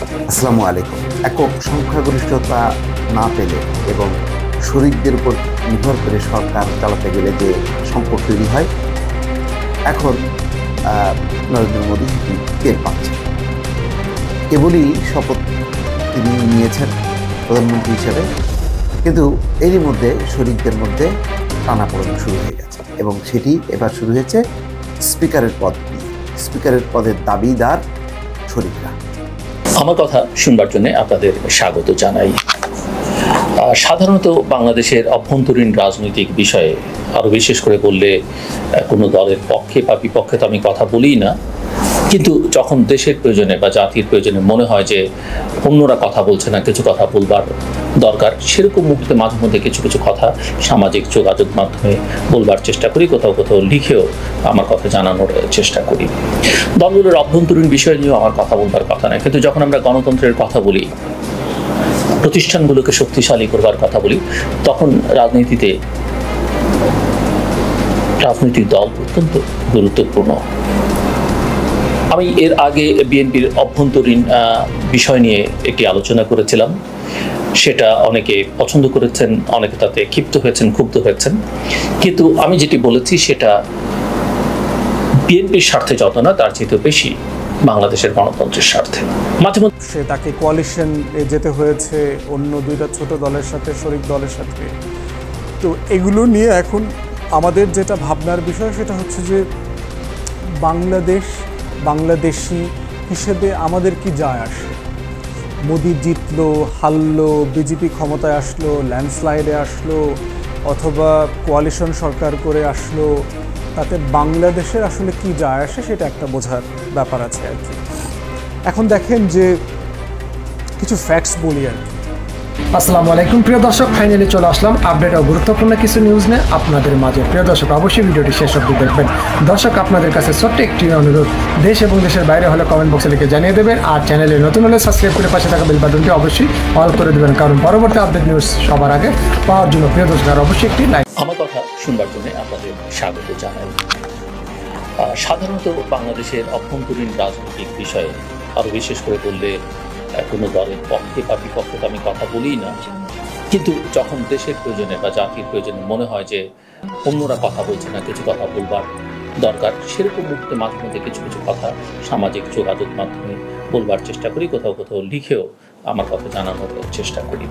আসসালামু আলাইকুম। একক সংখ্যাগরিষ্ঠতা না পেলে এবং শরিকদের উপর নির্ভর করে সরকার চালাতে গেলে যে সংকট তৈরি হয়, এখন নরেন্দ্র মোদী টের পাচ্ছেন। কেবলই শপথ তিনি নিয়েছেন প্রধানমন্ত্রী হিসেবে, কিন্তু এরই মধ্যে শরিকদের মধ্যে টানাপোড়েন শুরু হয়ে গেছে এবং সেটি এবার শুরু হয়েছে স্পিকারের পদ নিয়ে। স্পিকারের পদের দাবিদার শরিকরা। আমার কথা শুনবার জন্য আপনাদের স্বাগত জানাই। সাধারণত বাংলাদেশের অভ্যন্তরীণ রাজনৈতিক বিষয়ে আরো বিশেষ করে বললে কোনো দলের পক্ষে বা বিপক্ষে তো আমি কথা বলিই না, কিন্তু যখন দেশের প্রয়োজনে বা জাতির প্রয়োজনে মনে হয় যে অন্যরা কথা বলছে না, কিছু কথা বলবার দরকার, সেরকম মুহূর্তে মাঝে মধ্যে কিছু কিছু কথা সামাজিক যোগাযোগ মাধ্যমে বলবার চেষ্টা করি, কোথাও কোথাও লিখেও আমার কথা জানানোর চেষ্টা করি। দলগুলোর অভ্যন্তরীণ বিষয় নিয়েও আমার কথা বলবার কথা নয়, কিন্তু যখন আমরা গণতন্ত্রের কথা বলি, প্রতিষ্ঠানগুলোকে শক্তিশালী করবার কথা বলি, তখন রাজনৈতিক দল অত্যন্ত গুরুত্বপূর্ণ। আমি এর আগে বিএনপির অভ্যন্তরীণ বিষয় নিয়ে একটি আলোচনা করেছিলাম, সেটা অনেকে পছন্দ করেছেন, অনেকে তাতে ক্ষিপ্ত হয়েছেন, ক্ষুব্ধ হয়েছেন, কিন্তু আমি যেটি বলেছি সেটা বিএনপির স্বার্থে যত না, তার চেয়ে বেশি বাংলাদেশের গণতন্ত্রের স্বার্থে। মাঝে মধ্যে তাকে কোয়ালিশন যেতে হয়েছে অন্য দুইটা ছোট দলের সাথে, শরিক দলের সাথে। তো এগুলো নিয়ে এখন আমাদের যেটা ভাবনার বিষয় সেটা হচ্ছে যে বাংলাদেশি হিসেবে আমাদের কি যায় আসে? মোদি জিতলো, হারলো, বিজেপি ক্ষমতায় আসলো, ল্যান্ডস্লাইডে আসলো, অথবা কোয়ালিশন সরকার করে আসলো, তাতে বাংলাদেশের আসলে কি যায় আসে সেটা একটা বোঝার ব্যাপার আছে আর কি। এখন দেখেন যে কিছু ফ্যাক্টস বলি আর কি। আসসালামু আলাইকুম প্রিয় দর্শক, ফাইনালি চলে আসলাম আপডেট ও গুরুত্বপূর্ণ কিছু নিউজ নিয়ে আপনাদের মাঝে। প্রিয় দর্শক, অবশ্যই ভিডিওটি শেষ অবধি দেখবেন। দর্শক, আপনাদের কাছে ছোট্ট একটি অনুরোধ, দেশ এবং দেশের বাইরে হলে কমেন্ট বক্সে লিখে জানিয়ে দেবেন, আর চ্যানেলে নতুন হলে সাবস্ক্রাইব করে পাশে থাকা বেল বাটনটি অবশ্যই অল করে দেবেন, কারণ পরবর্তী আপডেট নিউজ সবার আগে পাওয়ার জন্য প্রিয় দর্শক আর অবশ্যই একটি লাইক। আমার কথা শুনবার জন্য আপনাদের স্বাগত জানাই। সাধারণত বাংলাদেশের অভ্যন্তরীণ রাজনৈতিক বিষয়ে আরো বিশেষ করে বললে কোনো দলের পক্ষে বা বিপক্ষে তো আমি কথা বলিই না, কিন্তু যখন দেশের প্রয়োজনে বা জাতির প্রয়োজনে মনে হয় যে অন্যরা কথা বলছে না, কিছু কথা বলবার দরকার, সেরকম মুহূর্তে মাঝে মধ্যে কিছু কিছু কথা সামাজিক যোগাযোগ মাধ্যমে বলবার চেষ্টা করি, কোথাও কোথাও লিখেও আমার কথা জানানোর চেষ্টা করি।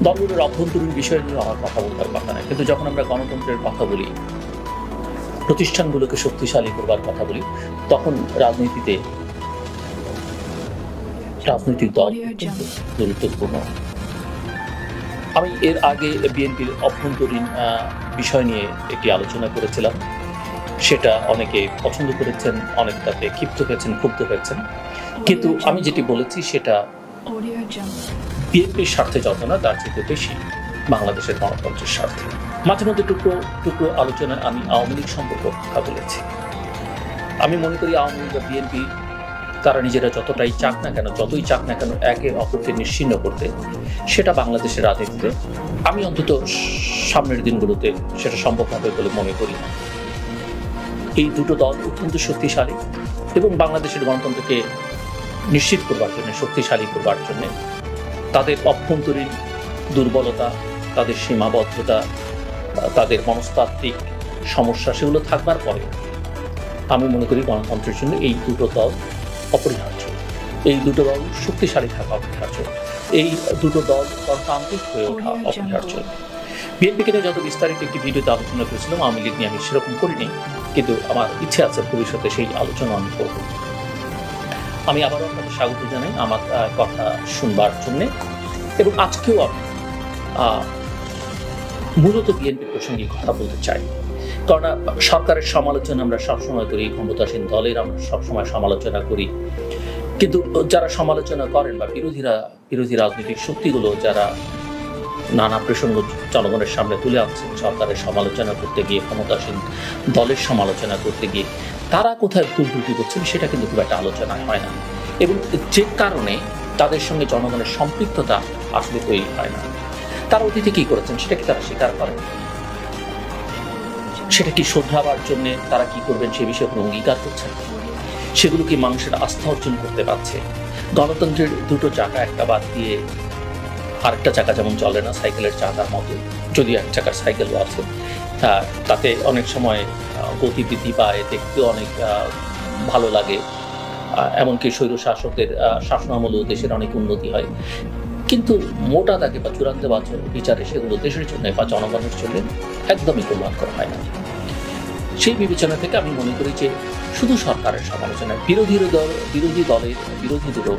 দলগুলোর অভ্যন্তরীণ বিষয় নিয়েও আমার কথা বলবার কথা নয়, কিন্তু যখন আমরা গণতন্ত্রের কথা বলি, প্রতিষ্ঠানগুলোকে শক্তিশালী করবার কথা বলি, তখন রাজনীতিক দল গুরুত্বপূর্ণ। আমি এর আগে বিএনপির অভ্যন্তরীণ বিষয় নিয়ে একটি আলোচনা করেছিলাম, সেটা অনেকে পছন্দ করেছেন, অনেকে তাতে ক্ষিপ্ত হয়েছেন, ক্ষুব্ধ হয়েছেন, কিন্তু আমি যেটি বলেছি সেটা বিএনপির স্বার্থে যত না, তার চেয়ে বেশি বাংলাদেশের গণতন্ত্রের স্বার্থে। মাঝে মধ্যে টুকরো আলোচনায় আমি আওয়ামী লীগ সম্পর্কে কথা বলেছি। আমি মনে করি আওয়ামী লীগ বা বিএনপি তারা নিজেরা যতই চাক না কেন একে অপরকে নিশ্চিহ্ন করতে, সেটা বাংলাদেশের রাজনীতিতে আমি অন্তত সামনের দিনগুলোতে সেটা সম্ভব হবে বলে মনে করি না। এই দুটো দল অত্যন্ত শক্তিশালী এবং বাংলাদেশের গণতন্ত্রকে নিশ্চিত করবার জন্য, শক্তিশালী করবার জন্য তাদের অভ্যন্তরীণ দুর্বলতা, তাদের সীমাবদ্ধতা, তাদের মনস্তাত্ত্বিক সমস্যা, সেগুলো থাকবার পরে আমি মনে করি গণতন্ত্রের জন্য এই দুটো দল অপরিহার্য, এই দুটো দল শক্তিশালী থাকা অপরিহার্য, এই দুটো দল গণতান্ত্রিক হয়ে ওঠা অপরিহার্য। বিএনপিকে নিয়ে যত বিস্তারিত একটি ভিডিওতে আলোচনা করেছিলাম, আওয়ামী লীগ নিয়ে আমি সেরকম করিনি, কিন্তু আমার ইচ্ছে আছে ভবিষ্যতে সেই আলোচনা আমি করব। আমি আবারও আপনাদের স্বাগত জানাই আমার কথা শুনবার জন্য, এবং আজকেও আমি মূলত বিএনপি প্রসঙ্গে কথা বলতে চাই, কারণ সরকারের সমালোচনা আমরা সবসময় করি, ক্ষমতাসীন দলের আমরা সবসময় সমালোচনা করি, কিন্তু যারা সমালোচনা করেন বা বিরোধী রাজনৈতিক শক্তিগুলো যারা নানা প্রসঙ্গ জনগণের সামনে তুলে আনছেন, সরকারের সমালোচনা করতে গিয়ে, ক্ষমতাসীন দলের সমালোচনা করতে গিয়ে তারা কোথায় ভুল ত্রুটি করছেন সেটা কিন্তু খুব একটা আলোচনা হয় না, এবং যে কারণে তাদের সঙ্গে জনগণের সম্পৃক্ততা আসলে তৈরি হয় না। তারা অতীতে কি করেছেন সেটা কি তারা স্বীকার করেন? সেটা কি শোধরাবার জন্য তারা কি করবেন সে বিষয়ে কোনো অঙ্গীকার করছেন? সেগুলো কি মানুষের আস্থা অর্জন করতে পারছে? গণতন্ত্রের দুটো চাকা, একটা বাদ দিয়ে আরেকটা চাকা যেমন চলে না, সাইকেলের চাকার মতো, যদি এক চাকার সাইকেলও আছে, তাতে অনেক সময় গতি বৃদ্ধি পায়, দেখতেও অনেক ভালো লাগে, এমনকি স্বৈর শাসকদের শাসনামলেও দেশের অনেক উন্নতি হয়। কিন্তু মোটা দাগে বা চূড়ান্ত বিচারে সেগুলো দেশের জন্য বা জনগণের জন্য একদমই কল্যাণকর হয় না। সেই বিবেচনা থেকে আমি মনে করি যে শুধু সরকারের সমালোচনা, বিরোধী দলেরও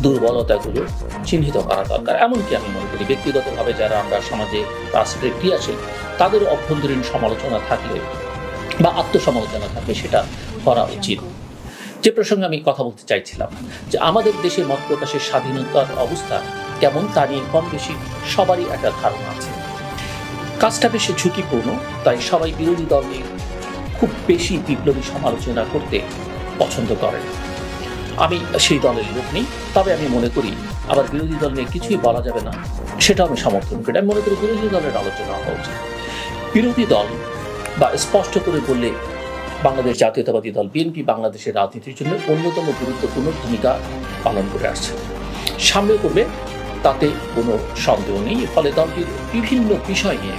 দুর্বলতাগুলো চিহ্নিত করা দরকার। এমনকি আমি মনে করি ব্যক্তিগতভাবে যারা আমরা সমাজে রাষ্ট্রে ক্রিয়াশীল, তাদের অভ্যন্তরীণ সমালোচনা থাকলে বা আত্মসমালোচনা থাকলে সেটা করা উচিত। যে প্রসঙ্গে আমি কথা বলতে চাইছিলাম যে আমাদের দেশে মত প্রকাশের স্বাধীনতার অবস্থা কেমন তা নিয়ে কম বেশি সবারই একটা ধারণা আছে। কাজটা বেশি ঝুঁকিপূর্ণ, তাই সবাই বিরোধী দল নিয়ে খুব বেশি বিপ্লবী সমালোচনা করতে পছন্দ করেন। আমি সেই দলের লোক নেই, তবে আমি মনে করি আবার বিরোধী দল নিয়ে কিছুই বলা যাবে না সেটাও আমি সমর্থন করি। আমি মনে করি বিরোধী দলের আলোচনা হওয়া উচিত। বিরোধী দল বা স্পষ্ট করে বললে বাংলাদেশ জাতীয়তাবাদী দল বিএনপি বাংলাদেশের রাজনীতির জন্য অন্যতম গুরুত্বপূর্ণ ভূমিকা পালন করে আসছে, সামনে করবে, তাতে কোনো সন্দেহ নেই। ফলে দলটির বিভিন্ন বিষয় নিয়ে,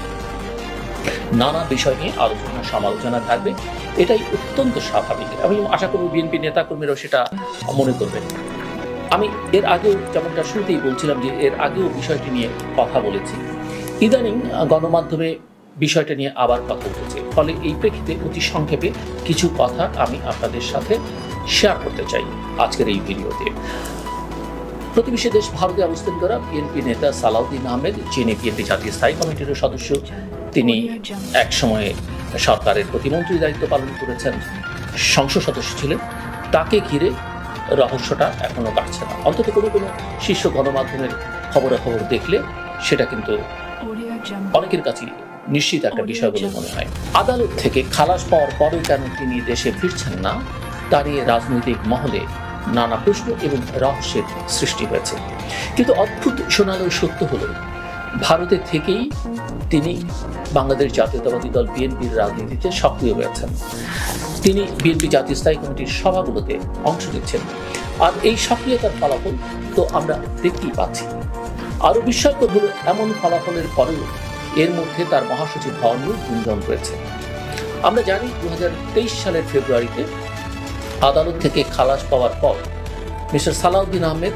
নানা বিষয় নিয়ে আলোচনা সমালোচনা থাকবে, এটাই অত্যন্ত স্বাভাবিক। আমি আশা করব বিএনপি নেতাকর্মীরাও সেটা মনে করবেন। আমি এর আগেও যেমনটা শুরুতেই বলছিলাম যে এর আগেও বিষয়টি নিয়ে কথা বলেছি, ইদানিং গণমাধ্যমে বিষয়টা নিয়ে আবার কথা উঠেছে। ফলে এই প্রেক্ষিতে অতি সংক্ষেপে কিছু কথা আমি আপনাদের সাথে শেয়ার করতে চাই আজকের এই ভিডিওতে। প্রতিবেশী দেশ ভারতে অবস্থান করা বিএনপি নেতা সালাউদ্দিন আহমেদ, যিনি বিএনপি জাতীয় স্থায়ী কমিটির সদস্য, তিনি এক সময়ে সরকারের প্রতিমন্ত্রী দায়িত্ব পালন করেছেন, সংসদ সদস্য ছিলেন, তাকে ঘিরে রহস্যটা এখনো কাটছে না। অন্তত কোনো শীর্ষ গণমাধ্যমের খবরাখবর দেখলে সেটা কিন্তু অনেকের কাছে নিশ্চিত একটা বিষয় বলে মনে হয়। আদালত থেকে খালাস পাওয়ার পরেও কেন তিনি দেশে ফিরছেন না তা নিয়ে রাজনৈতিক মহলে নানা প্রশ্ন এবং রহস্যের সৃষ্টি হয়েছে। কিন্তু অদ্ভুত শোনালেও সত্য হলো ভারতে থেকেই তিনি বাংলাদেশ জাতীয়তাবাদী দল বিএনপির রাজনীতিতে সক্রিয় রয়েছেন। তিনি বিএনপি জাতীয় স্থায়ী কমিটির সভাগুলোতে অংশ নিচ্ছেন, আর এই সক্রিয়তার ফলাফল তো আমরা দেখতেই পাচ্ছি। আরও বিস্ময়কর হলো এমন ফলাফলের পরেও এর মধ্যে তার মহাসচিব হওয়া নিয়েও গুঞ্জন রয়েছে। আমরা জানি 2023 সালের ফেব্রুয়ারিতে আদালত থেকে খালাস পাওয়ার পর মিস্টার সালাউদ্দিন আহমেদ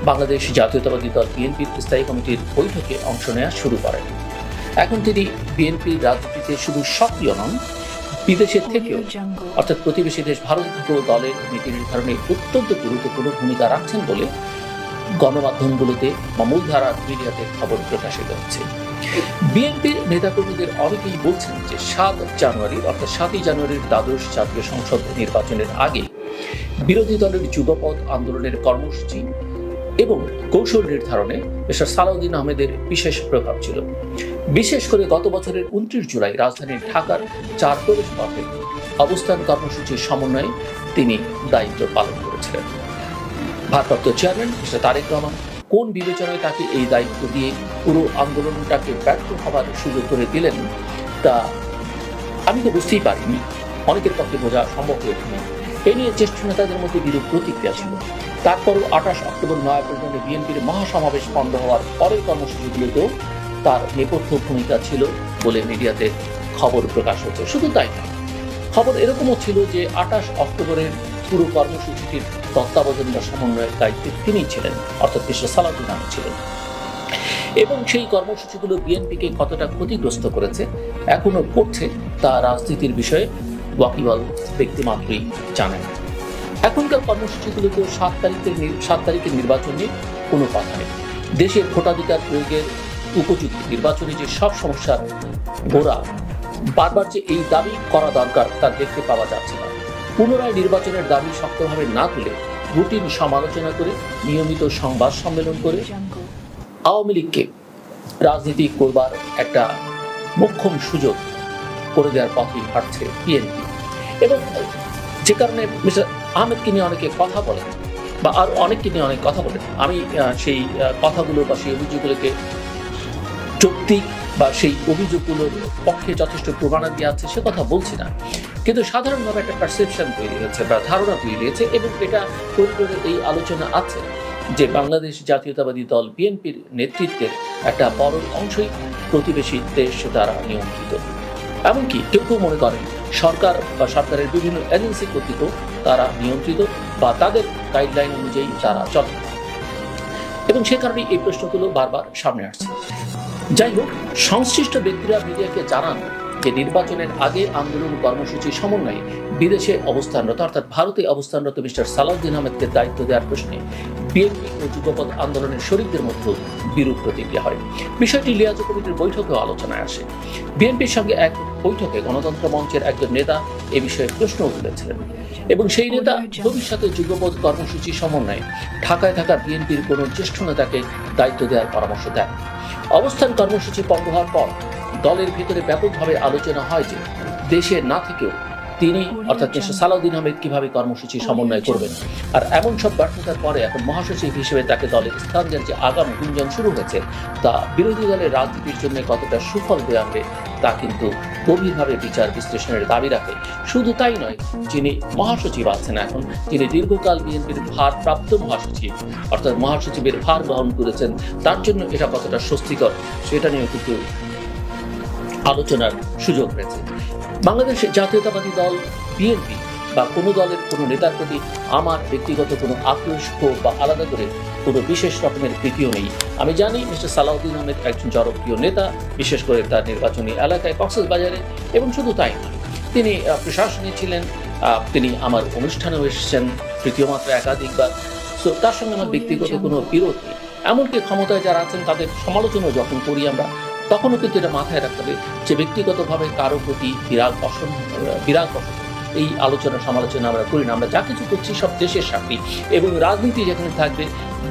বাংলাদেশ জাতীয়তাবাদী দল বিএনপির স্থায়ী কমিটির বৈঠকে অংশ নেওয়া শুরু করেন। এখন তিনি বিএনপির রাজনীতিতে শুধু সক্রিয় নন, বিদেশের থেকেও অর্থাৎ প্রতিবেশী দেশ ভারত থেকেও দলের নীতি নির্ধারণে অত্যন্ত গুরুত্বপূর্ণ ভূমিকা রাখছেন বলে গণমাধ্যমগুলোতে বা মূলধারার মিডিয়াতে খবর প্রকাশিত হচ্ছে। বিএনপির নেতাকর্মীদের অনেকেই বলছেন যে 7 জানুয়ারির দ্বাদশ জাতীয় সংসদ নির্বাচনের আগে বিরোধী দলের যুগপৎ আন্দোলনের কর্মসূচি এবং কৌশল নির্ধারণে মিস্টার সালাউদ্দিন আহমেদের বিশেষ প্রভাব ছিল। বিশেষ করে গত বছরের 29 জুলাই রাজধানীর ঢাকার 4 প্রবেশ পথে অবস্থান কর্মসূচির সমন্বয়ে তিনি দায়িত্ব পালন করেছিলেন। ভারপ্রাপ্ত চেয়ারম্যান মিস্টার তারেক রহমান কোন বিবেচনায় তাকে এই দায়িত্ব দিয়ে পুরো আন্দোলনটাকে ব্যর্থ হবার সুযোগ করে দিলেন তা আমি তো বুঝতেই পারিনি, অনেকের পক্ষে বোঝা সম্ভব হয়ে ওঠেনি। এ নিয়ে জ্যেষ্ঠ নেতাদের মধ্যে বিরূপ প্রতিক্রিয়া ছিল। তারপরও 28 অক্টোবর নয়াপল্টনে বিএনপির মহাসমাবেশ বন্ধ হওয়ার পরের কর্মসূচিগুলোতেও তার নেপথ্য ভূমিকা ছিল বলে মিডিয়াতে খবর প্রকাশ হয়েছে। শুধু তাই নয়, খবর এরকমও ছিল যে 28 অক্টোবরের পুরো কর্মসূচিটির তত্ত্বাবধান বা সমন্বয়ের দায়িত্বে তিনি ছিলেন, অর্থাৎ মিস্টার সালাউদ্দিন আহমেদ ছিলেন। এবং সেই কর্মসূচিগুলো বিএনপিকে কতটা ক্ষতিগ্রস্ত করেছে, এখনো করছে, তা রাজনীতির বিষয়ে ওয়াকিবহাল ব্যক্তিমাত্রই জানেন। এখনকার কর্মসূচিগুলোতে 7 তারিখের নির্বাচন নিয়ে কোনো কথা নেই। দেশের ভোটাধিকার প্রয়োগের উপযুক্ত নির্বাচনে যে সব সমস্যার গোড়া, বারবার যে এই দাবি করা দরকার তা দেখতে পাওয়া যাচ্ছে না। পুনরায় নির্বাচনের দাবি শক্তভাবে না তুলে রুটিন সমালোচনা করে, নিয়মিত সংবাদ সম্মেলন করে আওয়ামী লীগকে রাজনীতি করবার একটা মোক্ষম সুযোগ করে দেওয়ার পথেই হাঁটছে বিএনপি। এবং যে কারণে মিস্টার আহমেদকে নিয়ে অনেকে কথা বলেন বা আরও অনেককে নিয়ে অনেক কথা বলেন। আমি সেই কথাগুলো বা সেই অভিযোগগুলোকে যৌক্তিক বা সেই অভিযোগগুলোর পক্ষে যথেষ্ট প্রমাণাদি আছে সে কথা বলছি না, কিন্তু সাধারণভাবে একটা পারসেপশন তৈরি হয়েছে বা ধারণা তৈরি হয়েছে, এবং এটা করিডোরে এই আলোচনা আছে যে বাংলাদেশ জাতীয়তাবাদী দল বিএনপির নেতৃত্বের একটা বড় অংশই প্রতিবেশী দেশ দ্বারা নিয়ন্ত্রিত। এমনকি কেউ কেউ মনে করেন সরকার বা সরকারের বিভিন্ন এজেন্সি কর্তৃক তারা নিয়ন্ত্রিত বা তাদের গাইডলাইন অনুযায়ী তারা চলে, এবং সে কারণে এই প্রশ্নগুলো বারবার সামনে আসছে। যাই হোক, সংশ্লিষ্ট ব্যক্তিরা মিডিয়াকে জানান যে নির্বাচনের আগে আন্দোলন কর্মসূচি সমন্বয়ে বিদেশে অবস্থানরত অর্থাৎ ভারতে অবস্থানরত মিস্টার সালাউদ্দিন আহমেদকে দায়িত্ব দেওয়ার প্রশ্নে বিএনপি ও যুগপৎ আন্দোলনের শরিকদের মধ্যে বিরূপ প্রতিক্রিয়া হয়। বিষয়টি লিয়াজো কমিটির বৈঠকেও আলোচনায় আসে। বিএনপির সঙ্গে এক বৈঠকে গণতন্ত্র মঞ্চের একজন নেতা এ বিষয়ে প্রশ্ন তুলেছিলেন, এবং সেই নেতা ভবিষ্যতে যুগপৎ কর্মসূচি সমন্বয়ে ঢাকায় থাকা বিএনপির কোনো জ্যেষ্ঠ নেতাকে দায়িত্ব দেওয়ার পরামর্শ দেন। অবস্থান কর্মসূচি বন্ধ হওয়ার পর দলের ভিতরে ব্যাপকভাবে আলোচনা হয় যে দেশে না থেকেও তিনি অর্থাৎ মিস্টার সালাউদ্দিন আহমেদ কিভাবে কর্মসূচি সমন্বয় করবেন। আর এমন সব ব্যর্থতার পরে এখন মহাসচিব হিসেবে তাকে দলের স্থান দেওয়ার যে আগাম গুঞ্জন শুরু হয়েছে তা বিরোধী দলের রাজনীতির জন্য কতটা সুফল বয়ে আনবে তা কিন্তু গভীরভাবে বিচার বিশ্লেষণের দাবি রাখে। শুধু তাই নয়, যিনি মহাসচিব আছেন এখন, তিনি দীর্ঘকাল বিএনপির ভারপ্রাপ্ত মহাসচিব অর্থাৎ মহাসচিবের ভার গ্রহণ করেছেন, তার জন্য এটা কতটা স্বস্তিকর সেটা নিয়েও কিন্তু আলোচনার সুযোগ রয়েছে। বাংলাদেশ জাতীয়তাবাদী দল বিএনপি বা কোনো দলের কোনো নেতার প্রতি আমার ব্যক্তিগত কোনো আক্রোশ বা আলাদা করে কোনো বিশেষ রকমের প্রীতিও নেই। আমি জানি মিস্টার সালাউদ্দিন আহমেদ একজন জনপ্রিয় নেতা, বিশেষ করে তার নির্বাচনী এলাকায় কক্সবাজারে, এবং শুধু তাই নয়, তিনি প্রশাসনে ছিলেন, তিনি আমার অনুষ্ঠানেও এসেছেন তৃতীয় মাত্রা একাধিকবার। সো তার সঙ্গে আমার ব্যক্তিগত কোনো বিরোধ নেই। এমনকি ক্ষমতায় যারা আছেন তাদের সমালোচনা যখন করি আমরা, তখনও কিন্তু এটা মাথায় রাখতে হবে যে ব্যক্তিগতভাবে কারো প্রতি বিরাগ পছন্দ এই আলোচনা সমালোচনা আমরা করি না। আমরা যা কিছু করছি সব দেশের স্বার্থে, এবং রাজনীতি যেখানে থাকবে,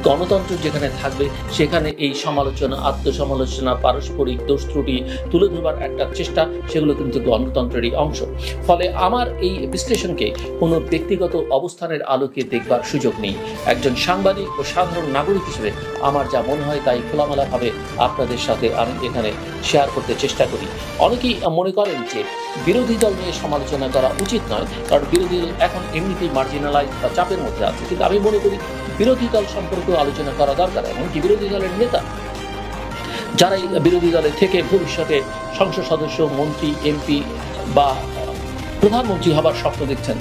গণতন্ত্র যেখানে থাকবে, সেখানে এই সমালোচনা, আত্মসমালোচনা, পারস্পরিক দোষ ত্রুটি তুলে ধরবার একটা চেষ্টা, সেগুলো কিন্তু গণতন্ত্রেরই অংশ। ফলে আমার এই বিশ্লেষণকে কোনো ব্যক্তিগত অবস্থানের আলোকে দেখবার সুযোগ নেই। একজন সাংবাদিক ও সাধারণ নাগরিক হিসেবে আমার যা মনে হয় তাই খোলামেলাভাবে আপনাদের সাথে আমি এখানে শেয়ার করতে চেষ্টা করি। অনেকেই মনে করেন যে বিরোধী দল নিয়ে সমালোচনা করা উচিত নয়, কারণ বিরোধী দল এখন এমনিতেই মার্জিনালাইজ বা চাপের মধ্যে আছে। কিন্তু আমি মনে করি বিরোধী দল সম্পর্কেও আলোচনা করা দরকার। এমনকি বিরোধী দলের নেতা যারা বিরোধী দলে থেকে ভবিষ্যতে সংসদ সদস্য, মন্ত্রী, এমপি বা প্রধানমন্ত্রী হবার স্বপ্ন দেখছেন,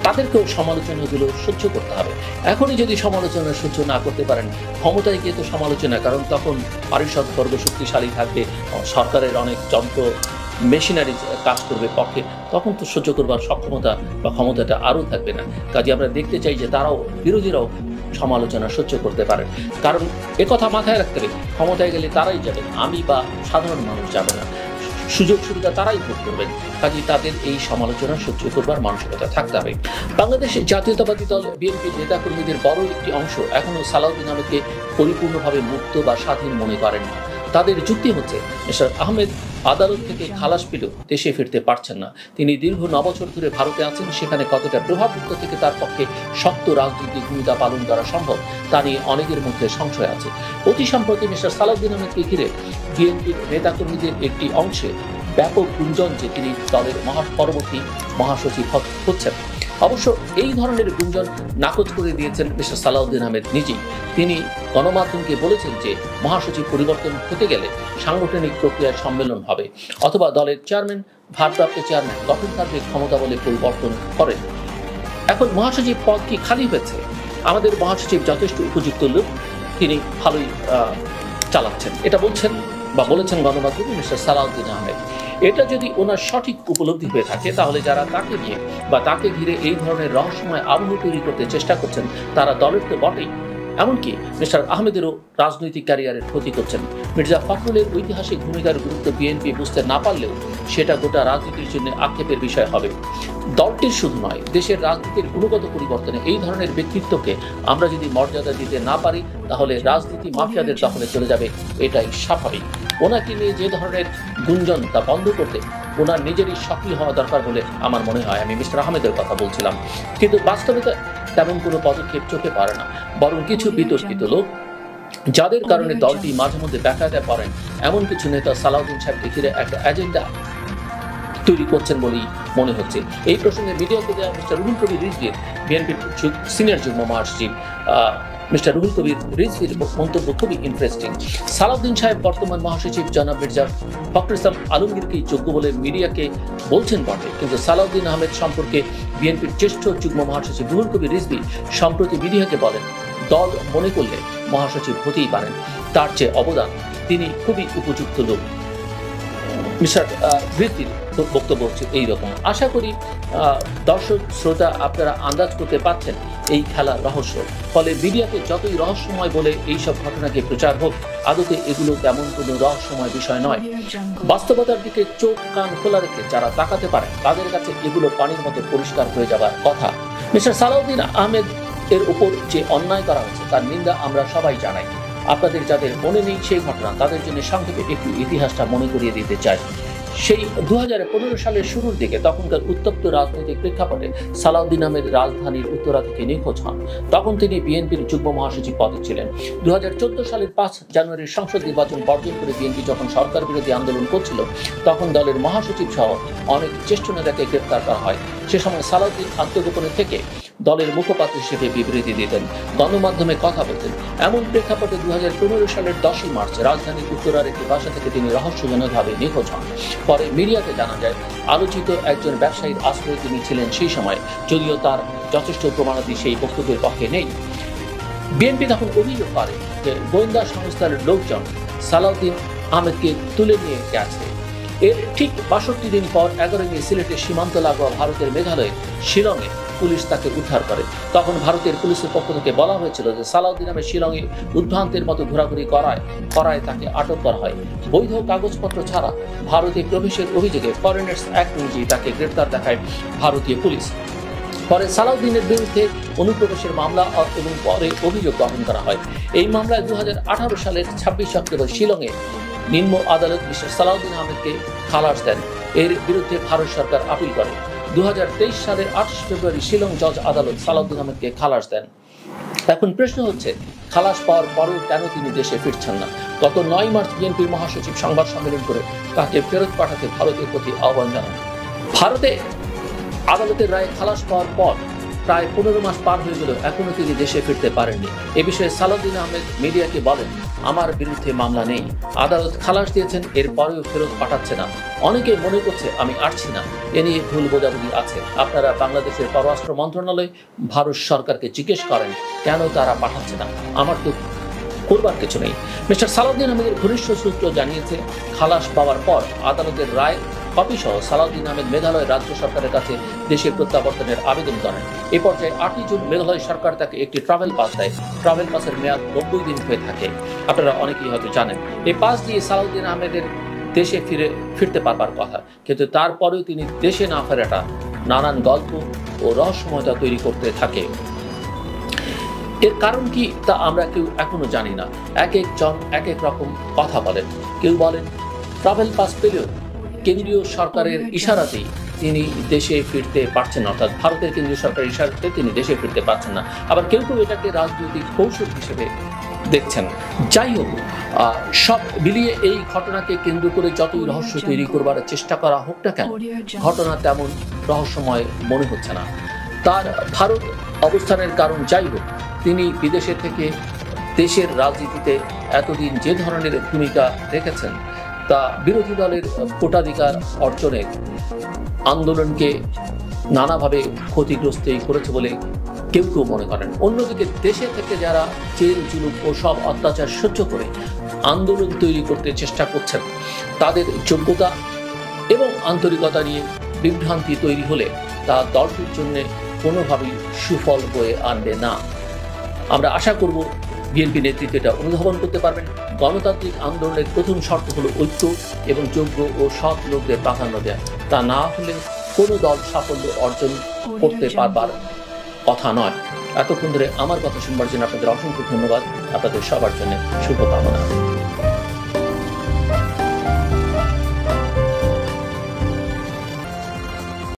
তাদেরকেও সমালোচনাগুলো সহ্য করতে হবে। এখনই যদি সমালোচনা সহ্য না করতে পারেন, ক্ষমতায় গিয়ে তো সমালোচনা, কারণ তখন পারিষদ বর্গ শক্তিশালী থাকবে, সরকারের অনেক যন্ত্র মেশিনারি কাজ করবে পক্ষে, তখন তো সহ্য করবার সক্ষমতা বা ক্ষমতাটা আরও থাকবে না। কাজে আমরা দেখতে চাই যে তারাও, বিরোধীরাও সমালোচনা সহ্য করতে পারেন, কারণ একথা মাথায় রাখতে হবে, ক্ষমতায় গেলে তারাই যাবেন, আমি বা সাধারণ মানুষ যাবে না। সুযোগ সুবিধা তারাই ভোগ করবেন, কাজে তাদের এই সমালোচনা সহ্য করবার মানসিকতা থাকতে হবে। বাংলাদেশ জাতীয়তাবাদী দল বিএনপির নেতাকর্মীদের বড় একটি অংশ এখনও সালাউদ্দিন আহমেদকে পরিপূর্ণভাবে মুক্ত বা স্বাধীন মনে করেন না। তাদের যুক্তি হচ্ছে মিস্টার আহমেদ আদালত থেকে খালাস পেলেও দেশে ফিরতে পারছেন না। তিনি দীর্ঘ 9 বছর ধরে ভারতে আছেন, সেখানে কতটা প্রভাবযুক্ত থেকে তার পক্ষে শক্ত রাজনৈতিক ভূমিকা পালন করা সম্ভব তা নিয়ে অনেকের মধ্যে সংশয় আছে। অতি সম্প্রতি মিস্টার সালাউদ্দিন আহমেদকে ঘিরে বিএনপির নেতাকর্মীদের একটি অংশে ব্যাপক গুঞ্জন যে তিনি দলের পরবর্তী মহাসচিব হচ্ছেন। অবশ্য এই ধরনের গুঞ্জন নাকচ করে দিয়েছেন মিস্টার সালাউদ্দিন আহমেদ নিজেই। তিনি গণমাধ্যমকে বলেছেন যে মহাসচিব পরিবর্তন হতে গেলে সাংগঠনিক প্রক্রিয়ার সম্মেলন হবে, অথবা দলের চেয়ারম্যান, ভারপ্রাপ্ত চেয়ারম্যান গঠনতান্ত্রিক ক্ষমতা বলে পরিবর্তন করেন। এখন মহাসচিব পদ কি খালি হয়েছে? আমাদের মহাসচিব যথেষ্ট উপযুক্ত লোক, তিনি ভালোই চালাচ্ছেন, এটা বলছেন বা বলেছেন গণমাধ্যমে মিস্টার সালাউদ্দিন আহমেদ। এটা যদি ওনার সঠিক উপলব্ধি হয়ে থাকে, তাহলে যারা তাকে নিয়ে বা তাকে ঘিরে এই ধরনের রহস্যময় আবহ তৈরি করতে চেষ্টা করছেন, তারা দলের তো বটেই, এমনকি মিস্টার আহমেদেরও রাজনৈতিক ক্যারিয়ারের ক্ষতি করছেন। মির্জা ফখরুলের ঐতিহাসিক ভূমিকার গুরুত্ব বিএনপি বুঝতে না পারলেও সেটা গোটা রাজনীতির জন্য আক্ষেপের বিষয় হবে। দলটির শুধু নয়, দেশের রাজনীতির গুণগত পরিবর্তনে এই ধরনের ব্যক্তিত্বকে আমরা যদি মর্যাদা দিতে না পারি, তাহলে রাজনীতি মাফিয়াদের দখলে চলে যাবে, এটাই স্বাভাবিক। ওনাকে নিয়ে যে ধরনের গুঞ্জন তা বন্ধ করতে ওনার নিজেরই সক্রিয় হওয়া দরকার বলে আমার মনে হয়। আমি মিস্টার আহমেদের কথা বলছিলাম, কিন্তু বাস্তবিকতা তেমন কোনো পদক্ষেপ চোখে পড়ে না, বরং কিছু বিতর্কিত লোক যাদের কারণে দলটি মাঝে মধ্যে বেকায়দায় পড়েন, এমন কিছু নেতা সালাউদ্দিন সাহেবকে ঘিরে একটা এজেন্ডা তৈরি করছেন বলেই মনে হচ্ছে। এই প্রসঙ্গে মিডিয়াকে দেওয়া মিস্টার রুহুল কবির রিজভীর, বিএনপির সিনিয়র যুগ্ম মহাসচিব মিস্টার রুহুল কবির রিজভীর মন্তব্য খুবই ইন্টারেস্টিং। সালাউদ্দিন সাহেব বর্তমান মহাসচিব জনাব মির্জা ফখরুল ইসলাম আলমগীরকেই যোগ্য বলে মিডিয়াকে বলছেন বটে, কিন্তু সালাউদ্দিন আহমেদ সম্পর্কে বিএনপির জ্যেষ্ঠ যুগ্ম মহাসচিব রুহুল কবির রিজভী সম্প্রতি মিডিয়াকে বলেন, দল মনে করলে মহাসচিব হতেই পারেন, তার যে অবদান তিনি খুবই উপযুক্ত লোক। মিস্টার রিজভীর বক্তব্য হচ্ছে এইরকম। আশা করি দর্শক শ্রোতা আপনারা আন্দাজ করতে পারছেন এই খেলার রহস্য। ফলে মিডিয়াকে যতই রহস্যময় বলে এইসব ঘটনাকে প্রচার হোক, আদতে এগুলো তেমন কোনো রহস্যময় বিষয় নয়। বাস্তবতার দিকে চোখ কান খোলা রেখে যারা তাকাতে পারে তাদের কাছে এগুলো পানির মতো পরিষ্কার হয়ে যাবার কথা। মিস্টার সালাউদ্দিন আহমেদ এর উপর যে অন্যায় করা হয়েছে তার নিন্দা আমরা সবাই জানাই। আপনাদের যাদের মনে নেই সেই ঘটনা, তাদের জন্য সংক্ষেপে একটু ইতিহাসটা মনে করিয়ে দিতে চাই। সেই 2015 সালের শুরুর দিকে তখনকার উত্তপ্ত রাজনৈতিক প্রেক্ষাপটে সালাউদ্দিন আহমেদ রাজধানীর উত্তরা থেকে নিখোঁজ হন। তখন তিনি বিএনপির যুগ্ম মহাসচিব পদে ছিলেন। 2014 সালের 5 জানুয়ারির সংসদ নির্বাচন বর্জন করে বিএনপি যখন সরকার বিরোধী আন্দোলন করছিল, তখন দলের মহাসচিব সহ অনেক জ্যেষ্ঠ নেতাকে গ্রেপ্তার করা হয়। সে সময় সালাউদ্দিন আত্মগোপনে থেকে দলের মুখপাত্র হিসেবে বিবৃতি দিতেন, গণমাধ্যমে কথা বলতেন। এমন প্রেক্ষাপটে 2015 সালের 10 মার্চ রাজধানীর উত্তরার একটি বাসা থেকে তিনি রহস্যজনকভাবে নিখোঁজ হন। পরে মিডিয়াতে জানা যায় আলোচিত একজন ব্যবসায়ীর আশ্রয়ে তিনি ছিলেন সেই সময়, যদিও তার যথেষ্ট প্রমাণাদি সেই বক্তব্যের পক্ষে নেই। বিএনপি তখন অভিযোগ করে যে গোয়েন্দা সংস্থার লোকজন সালাউদ্দিন আহমেদকে তুলে নিয়ে গেছে। এর ঠিক 62 দিন পর 11 মে সিলেটের সীমান্ত লাগোয়া ভারতের মেঘালয়ে শিলংয়ে পুলিশ তাকে উদ্ধার করে। তখন ভারতের পুলিশের পক্ষ থেকে বলা হয়েছিল যে সালাউদ্দিন আহমেদ শিলংয়ে উদ্ভ্রান্তের মতো ঘোরাঘুরি করায় তাকে আটক করা হয়। বৈধ কাগজপত্র ছাড়া ভারতে প্রবেশের অভিযোগে ফরেনার্স অ্যাক্ট অনুযায়ী তাকে গ্রেপ্তার দেখায় ভারতীয় পুলিশ। পরে সালাউদ্দিনের বিরুদ্ধে অনুপ্রবেশের মামলা এবং পরে অভিযোগ গঠন করা হয়। এই মামলায় 2018 সালের 26 অক্টোবর শিলংয়ে নিম্ন আদালত মিস্টার সালাউদ্দিন আহমেদকে খালাস দেন। এর বিরুদ্ধে ভারত সরকার আপিল করে। 2023 সালের 28 ফেব্রুয়ারি শিলং জজ আদালত সালাউদ্দিন আহমেদকে খালাস দেন। এখন প্রশ্ন হচ্ছে, খালাস পাওয়ার পরেও কেন তিনি দেশে ফিরছেন না? গত 9 মার্চ বিএনপির মহাসচিব সংবাদ সম্মেলন করে তাকে ফেরত পাঠাতে ভারতের প্রতি আহ্বান জানান। ভারতে আদালতের রায়ে খালাস পাওয়ার পর প্রায় 15 মাস পার হয়ে গেলেও এখনো তিনি দেশে ফিরতে পারেননি। এ বিষয়ে সালাউদ্দিন আহমেদ মিডিয়াকে বলেন, আমার বিরুদ্ধে মামলা নেই, আদালত খালাস দিয়েছেন, এরপরেও ফেরত পাঠাচ্ছে না। অনেকে মনে করছে আমি আসছি না, এ নিয়ে ভুল বোঝাবুঝি আছে। আপনারা বাংলাদেশের পররাষ্ট্র মন্ত্রণালয় ভারত সরকারকে জিজ্ঞেস করেন কেন তারা পাঠাচ্ছে না, আমার তো করবার কিছু নেই। মিস্টার সালাউদ্দিন আহমেদের ঘনিষ্ঠ সূত্র জানিয়েছে, খালাস পাওয়ার পর আদালতের রায় কপি সহ সালাউদ্দিন আহমেদ মেঘালয় রাজ্য সরকারের কাছে দেশে প্রত্যাবর্তনের আবেদন করেন। এ পর্যায়ে 8 জুন মেঘালয় সরকার তাকে একটি ট্রাভেল পাস দেয়। ট্রাভেল পাসের মেয়াদ 90 দিন হয়ে থাকে, আপনারা অনেকেই হয়তো জানেন। এই পাস দিয়ে সালাউদ্দিন আহমেদের দেশে ফিরতে পারবার কথা, কিন্তু তারপরেও তিনি দেশে না ফেরাটা নানান গল্প ও রহস্যময়তা তৈরি করতে থাকে। এর কারণ কি তা আমরা কেউ এখনো জানি না। এক একজন এক এক রকম কথা বলেন। কেউ বলেন ট্রাভেল পাস পেলেও কেন্দ্রীয় সরকারের ইশারাতেই তিনি দেশে ফিরতে পারছেন, অর্থাৎ ভারতের কেন্দ্রীয় সরকারের ইশারাতে তিনি দেশে ফিরতে পারছেন না। আবার কেউ কেউ এটাকে রাজনৈতিক কৌশল হিসেবে দেখছেন। যাই হোক, সব মিলিয়ে এই ঘটনাকে কেন্দ্র করে যতই রহস্য তৈরি করবার চেষ্টা করা হোক না কেন, ঘটনা তেমন রহস্যময় মনে হচ্ছে না। তার ভারত অবস্থানের কারণ যাই হোক, তিনি বিদেশে থেকে দেশের রাজনীতিতে এতদিন যে ধরনের ভূমিকা রেখেছেন তা বিরোধী দলের ভোটাধিকার অর্জনে আন্দোলনকে নানাভাবে ক্ষতিগ্রস্তই করেছে বলে কেউ কেউ মনে করেন। অন্যদিকে দেশে থেকে যারা জেল জুলুম ও সব অত্যাচার সহ্য করে আন্দোলন তৈরি করতে চেষ্টা করছেন, তাদের যোগ্যতা এবং আন্তরিকতা নিয়ে বিভ্রান্তি তৈরি হলে তা দলটির জন্য কোনোভাবেই সুফল বয়ে আনবে না। আমরা আশা করব বিএনপি নেতৃত্ব এটা অনুধাবন করতে পারবেন। গণতান্ত্রিক আন্দোলনের প্রথম শর্ত হলো ঐক্য এবং যোগ্য ও সৎ লোকদের প্রাধান্য দেওয়া। তা না হলে কোনো দল সাফল্য অর্জন করতে পারবার কথা নয়। এতক্ষণ ধরে আমার কথা শুনবার জন্য আপনাদের অসংখ্য ধন্যবাদ। আপনাদের সবার জন্য শুভকামনা।